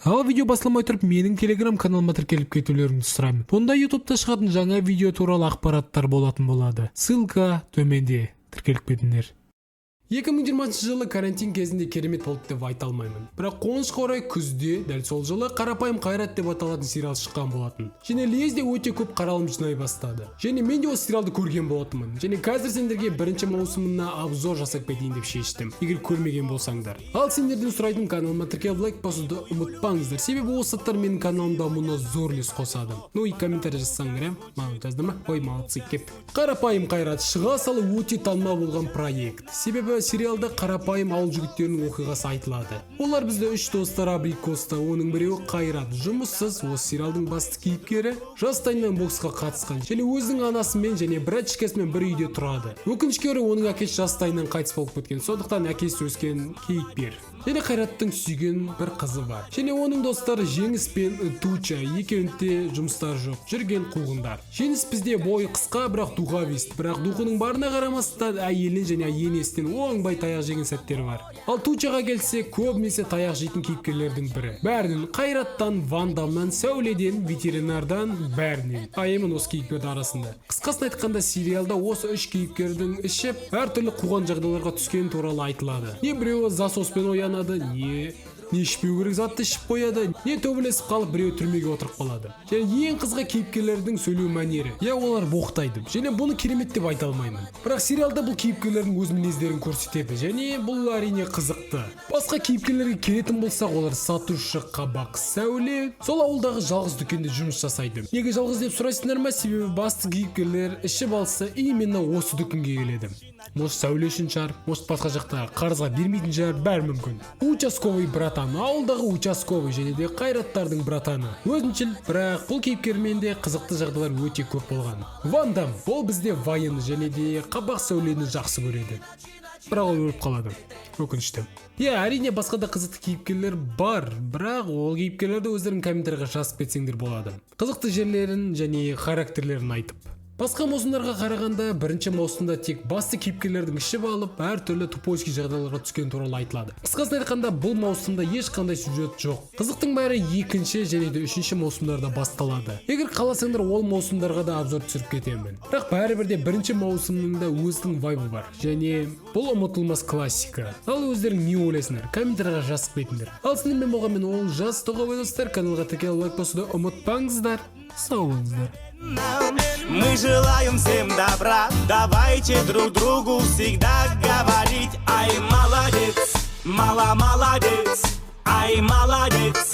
Ал видео басылмай тұрып менің телеграм каналыма тіркеліп кетулеріңізді сұраймын. Бұнда ютубта шығатын жаңа видео туралы ақпараттар болатын болады. Ссылка төменде. Тіркеліп кетіңдер. 2020 жылы карантин кезінде керемет болды деп айта алмаймын. Бірақ қуанышқа орай күзде дәл сол жылы Қарапайым қайрат деп аталатын сериал шыққан болатын. Және лезде өте көп қаралым жинай бастады. Және мен де осы сериалды көрген болатынмын. Және қазір сендерге бірінші маусымына обзор жасап кетейін деп шештім, егер көрмеген болсаңдар. Ал сендерден сұрайтын, каналыма тіркеліп лайк басуды ұмытпаңыздар. Себебі осы заттар менің каналымда мұны зор үлес қосады. Ну и комментарий жазсаңдар, маған жазды ма? Ой, молодцы кеп. Қарапайым қайрат шыға салы өте танымал болған проект. Себебі сериалда қарапайым ауыл жігіттерінің оқиғасы айтылады. Олар бізде үш достар абрикоста, оның біреуі қайрат, жұмыссыз. Осы сериалдың басты кейіпкері жастайынан боксқа қатысқан және өзінің анасымен және братчикасымен бір үйде тұрады. Өкінішке орай оның әкесі жастайынан қайтыс болып кеткен, сондықтан әкесі өскен кейіпкер. Және қайраттың сүйген бір қызы бар. Және оның достары Жеңіс пен Туча, екеуінде жұмыстар жоқ, жүрген қуғындар. Жеңіс бізде бойы қысқа, бірақ духовист. Бірақ духының барына қарамастан әйелін және енесінен оңбай таяқ жеген сәттері бар. Ал Тучаға келсе, көбінесе таяқ жейтін кейіпкерлердің бірі. Бәрінен, Қайраттан, Ван Дамнан, Сәуледен, ветеринардан, бәрінен. Айымын осы кейіпкердің арасында. Қысқасын айтқанда, сериалда осы үш кейіпкердің ішіп, әртүрлі қуған жағдайларға түскен туралы айтылады. Не біреуі засоспен оянады, не ішпеу керек затты ішіп қояды, не төбелесіп қалып біреу түрмеге отырып қалады. Және ең қызға кейіпкерлердің сөйлеу мәнері. Олар боқтайды. Және бұны керемет деп айта алмаймын. Бірақ сериалда бұл кейіпкерлердің өз мінездерін көрсетеді. Және бұл әрине қызықты. Басқа кейіпкерлерге келетін болсақ, олар сатушы Қабақ Сәуле, сол ауылдағы жалғыз дүкенде жұмыс жасайды. Неге жалғыз деп сұрайсыңдар ма? Себебі басты кейіпкерлер ішіп алса, именно осы дүкенге келеді. Может, Сәуле үшін шығар, может, басқа жақта қарызға бермейтін шығар, бәрі мүмкін. Участковый братан, ауылдағы участковый және де Қайраттардың братаны. Өзіншіл, бірақ бұл кейіпкермен де қызықты жағдайлар өте көп болған. Ван Дам, ол бізде вайын және де Қабақ Сәулені жақсы көреді. Бірақ ол өліп қалады. Өкінішті. Әрине басқа да қызықты кейіпкерлер бар, бірақ ол кейіпкерлерді өздерің комментарийға жазып кетсеңдер болады. Қызықты жерлерін және характерлерін айтып. Басқа маусымдарға қарағанда бірінші маусымда тек басты кейіпкерлердің ішіп алып, әртүрлі тупойский жағдайларға түскен туралы айтылады. Қысқасын айтқанда, бұл маусымда ешқандай сюжет жоқ. Қызықтың бәрі екінші және де үшінші маусымдарда басталады. Егер қаласаңдар, ол маусымдарға да обзор түсіріп кетемін. Бірақ бәрібір де бірінші маусымның да өзінің вайбы бар. Және бұл ұмытылмас классика. Ал өздерің не ойлайсыңдар? Комментарийға жазып кетіңдер. Ал сіздермен болған мен Олжас, тоғабай достар, каналға тіркеліп лайк басуды ұмытпаңыздар. Сау болыңыздар. Мы желаем всем добра, давайте друг другу всегда говорить: ай, молодец, молодец, ай, молодец.